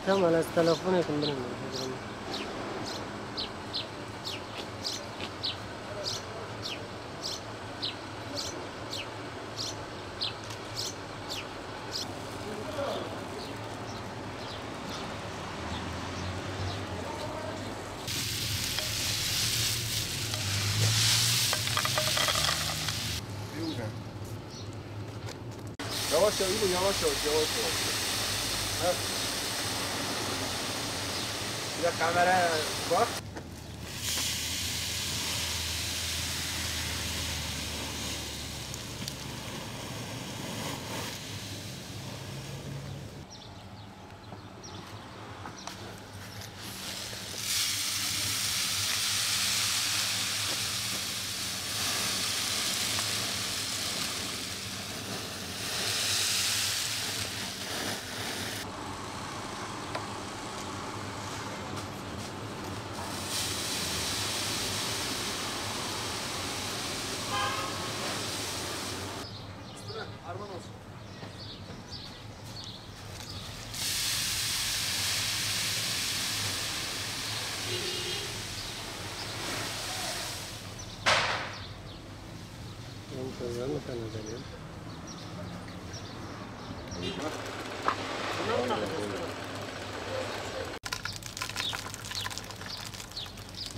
Tamam, az telefon yakın benim. Yavaş yavaş, yavaş yavaş, yavaş yavaş. Ha. Bir de kamera bak. Arman olsun. Ben programı tanıdım.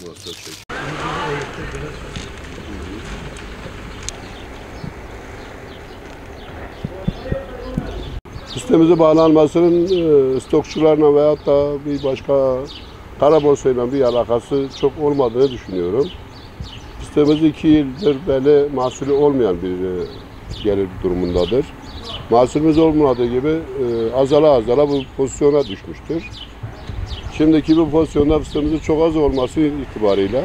Burası çek. Sistemimize bağlanmasının stokçularla veyahut da bir başka kara borsayla bir alakası çok olmadığını düşünüyorum. Sistemimiz 2 yıldır belli mahsulü olmayan bir gelir durumundadır. Mahsulümüz olmadığı gibi azala azala bu pozisyona düşmüştür. Şimdiki bu pozisyonda fıstığımızın çok az olması itibarıyla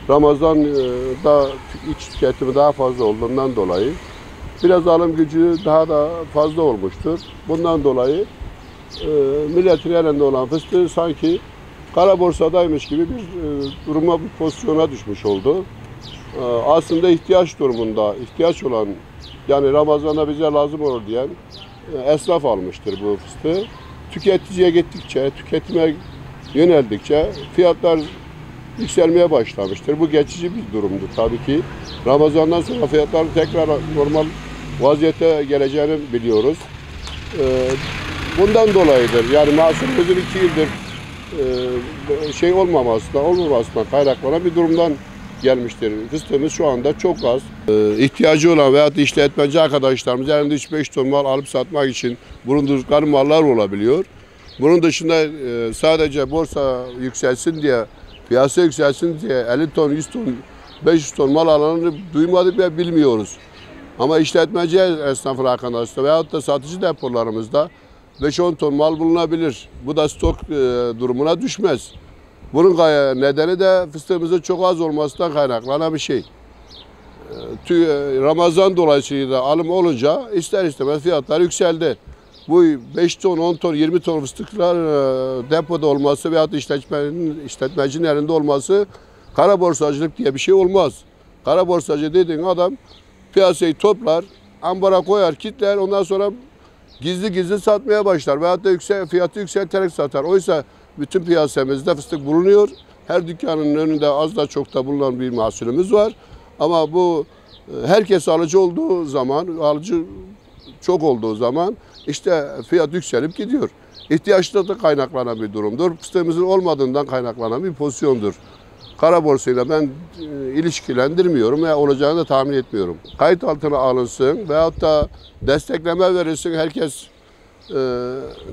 Ramazan'da iç tüketimi daha fazla olduğundan dolayı biraz alım gücü daha da fazla olmuştur. Bundan dolayı milletin elinde olan fıstığı sanki kara borsadaymış gibi bir duruma, bir pozisyona düşmüş oldu. Aslında ihtiyaç durumunda, ihtiyaç olan, yani Ramazan'da bize lazım olur diyen esnaf almıştır bu fıstığı. Tüketiciye gittikçe, tüketime yöneldikçe fiyatlar yükselmeye başlamıştır. Bu geçici bir durumdur tabii ki. Ramazan'dan sonra fiyatların tekrar normal vaziyete geleceğini biliyoruz. Bundan dolayıdır. Yani mahsulümüzün 2 yıldır olmamasından kaynaklanan bir durumdan gelmiştir. Fıstığımız şu anda çok az. İhtiyacı olan veya işletmeci arkadaşlarımız elinde 3-5 ton mal alıp satmak için bulundurdukları mallar olabiliyor. Bunun dışında sadece borsa yükselsin diye, piyasa yükselsin diye 50 ton, 100 ton, 500 ton mal alanını duymadık ve bilmiyoruz. Ama işletmeci esnafı arkadaşlar veyahut da satıcı depolarımızda 5-10 ton mal bulunabilir. Bu da stok durumuna düşmez. Bunun nedeni de fıstığımızın çok az olmasından kaynaklanan bir şey. Ramazan dolayısıyla alım olunca ister istemez fiyatlar yükseldi. Bu 5 ton, 10 ton, 20 ton fıstıklar depoda olması veyahut da işletmecinin elinde olması kara borsacılık diye bir şey olmaz. Kara borsacı dediğin adam piyasayı toplar, ambara koyar, kitler, ondan sonra gizli gizli satmaya başlar veyahut da fiyatı yükselterek satar. Oysa bütün piyasamızda fıstık bulunuyor. Her dükkanın önünde az da çok da bulunan bir mahsulümüz var. Ama bu herkes alıcı olduğu zaman, alıcı çok olduğu zaman işte fiyat yükselip gidiyor. İhtiyaçta da kaynaklanan bir durumdur. Fıstığımızın olmadığından kaynaklanan bir pozisyondur. Kara borsayla ben ilişkilendirmiyorum ve olacağını da tahmin etmiyorum. Kayıt altına alınsın veyahut da destekleme verilsin, herkes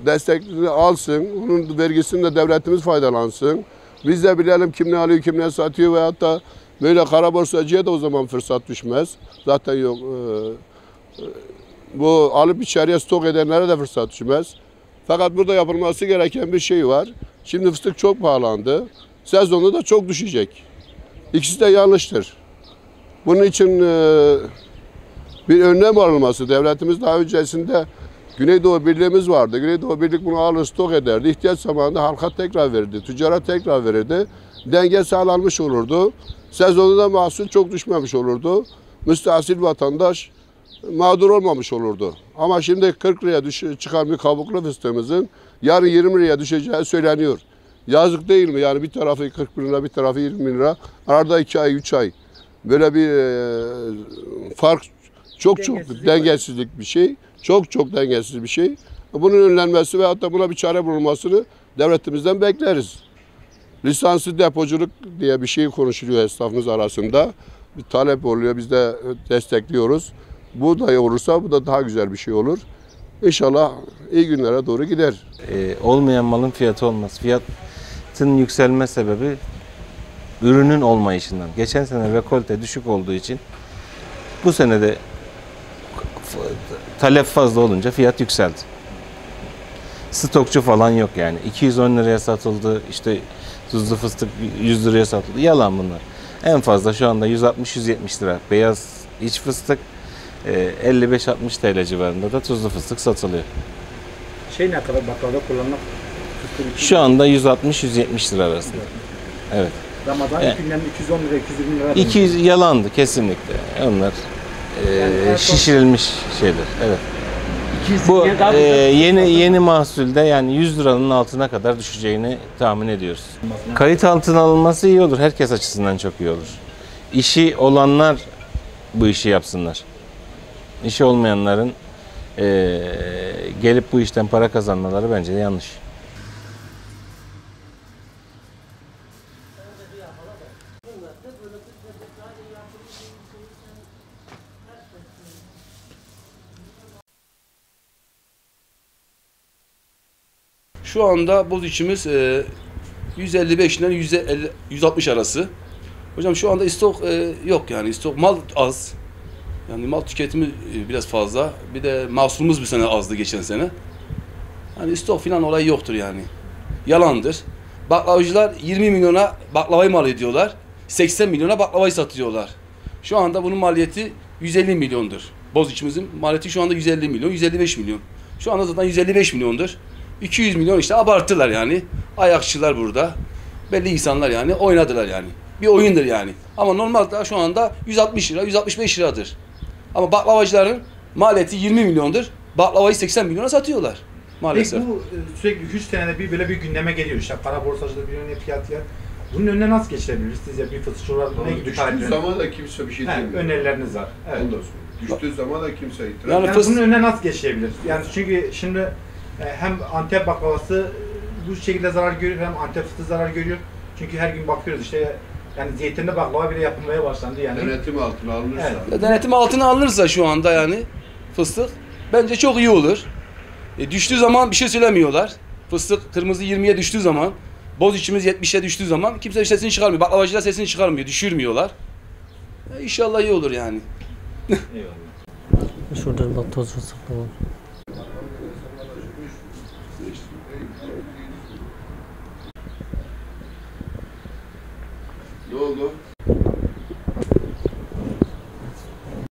destekini alsın, bunun vergisini de devletimiz faydalansın. Biz de bilelim kim ne alıyor, kim ne satıyor veyahut da böyle kara borsacıya da o zaman fırsat düşmez. Zaten yok. Bu alıp içeriye stok edenlere de fırsat düşmez. Fakat burada yapılması gereken bir şey var. Şimdi fıstık çok pahalandı. Sezonu da çok düşecek. İkisi de yanlıştır. Bunun için bir önlem alınması. Devletimiz daha öncesinde Güneydoğu Birliğimiz vardı. Güneydoğu Birlik bunu alır stok ederdi. İhtiyaç zamanında halka tekrar verirdi. Tüccara tekrar verirdi. Denge sağlanmış olurdu. Sezonunda mahsul çok düşmemiş olurdu. Müstahsil vatandaş mağdur olmamış olurdu. Ama şimdi 40 liraya çıkan bir kabuklu fıstığımızın yarın 20 liraya düşeceği söyleniyor. Yazık değil mi? Yani bir tarafı 40 bin lira, bir tarafı 20 bin lira. Arada 2 ay, 3 ay. Böyle bir fark çok dengesizlik bir şey. Çok dengesiz bir şey. Bunun önlenmesi ve hatta buna bir çare bulunmasını devletimizden bekleriz. Lisanslı depoculuk diye bir şey konuşuluyor esnafımız arasında. Bir talep oluyor, biz de destekliyoruz. Bu da olursa bu da daha güzel bir şey olur. İnşallah iyi günlere doğru gider. Olmayan malın fiyatı olmaz. Fiyatın yükselme sebebi ürünün olmayışından. Geçen sene rekolte düşük olduğu için bu sene de talep fazla olunca fiyat yükseldi. Stokçu falan yok yani. 210 liraya satıldı, işte tuzlu fıstık 100 liraya satıldı. Yalan bunlar. En fazla şu anda 160-170 lira beyaz iç fıstık, 55-60 TL civarında da tuzlu fıstık satılıyor. Ne kadar baklavada kullanılan fıstık için? Şu anda 160-170 lira arasında. Evet. Ramazan ilk günlerinde 210 lira, 220 lira. 200 yalandı kesinlikle. Onlar şişirilmiş şeyler. Evet. Bu yeni mahsulde yani 100 liranın altına kadar düşeceğini tahmin ediyoruz. Kayıt altına alınması iyi olur. Herkes açısından çok iyi olur. İşi olanlar bu işi yapsınlar. İşi olmayanların gelip bu işten para kazanmaları bence de yanlış. Şu anda boz içimiz 155 ile 160 arası. Hocam şu anda stok yok yani stok mal az. Yani mal tüketimi biraz fazla. Bir de mahsulümüz bu sene azdı geçen sene. Hani stok falan olay yoktur yani. Yalandır. Baklavacılar 20 milyona baklavayı mal ediyorlar. 80 milyona baklavayı satıyorlar. Şu anda bunun maliyeti 150 milyondur. Boz içimizin maliyeti şu anda 150 milyon, 155 milyon. Şu anda zaten 155 milyondur. 200 milyon işte abarttılar yani. Ayakçılar burada. Belli insanlar yani oynadılar yani. Bir oyundur yani. Ama normalde şu anda 160 lira, 165 liradır. Ama baklavacıların maliyeti 20 milyondur. Baklavayı 80 milyona satıyorlar maalesef. Peki bu sürekli 3 senede bir böyle bir gündeme geliyor işte. Para borsacılığı bir yöne fiyat ya. Bunun önüne nasıl geçilebilir? Sizce bir fıstığçı olarak ne gibi Düştüğü zaman da kimse bir şey demiyor. önerileriniz var. Evet. Düştüğü zaman da kimse itiraz Yani Yani bunun önüne nasıl geçilebilir? Yani çünkü şimdi hem Antep baklavası bu şekilde zarar görüyor hem Antep fıstığı zarar görüyor. Çünkü her gün bakıyoruz işte yani zeytinli baklava bile yapılmaya başlandı yani. denetim altına alınırsa. Evet. Denetim altına alınırsa şu anda yani fıstık bence çok iyi olur. Düştüğü zaman bir şey söylemiyorlar. Fıstık kırmızı 20'ye düştüğü zaman, boz içimiz 70'e düştüğü zaman kimse sesini çıkarmıyor. Baklavacılar sesini çıkarmıyor, düşürmüyorlar. İnşallah iyi olur yani. Eyvallah. Şurada bak toz fıstık var. Ne oldu?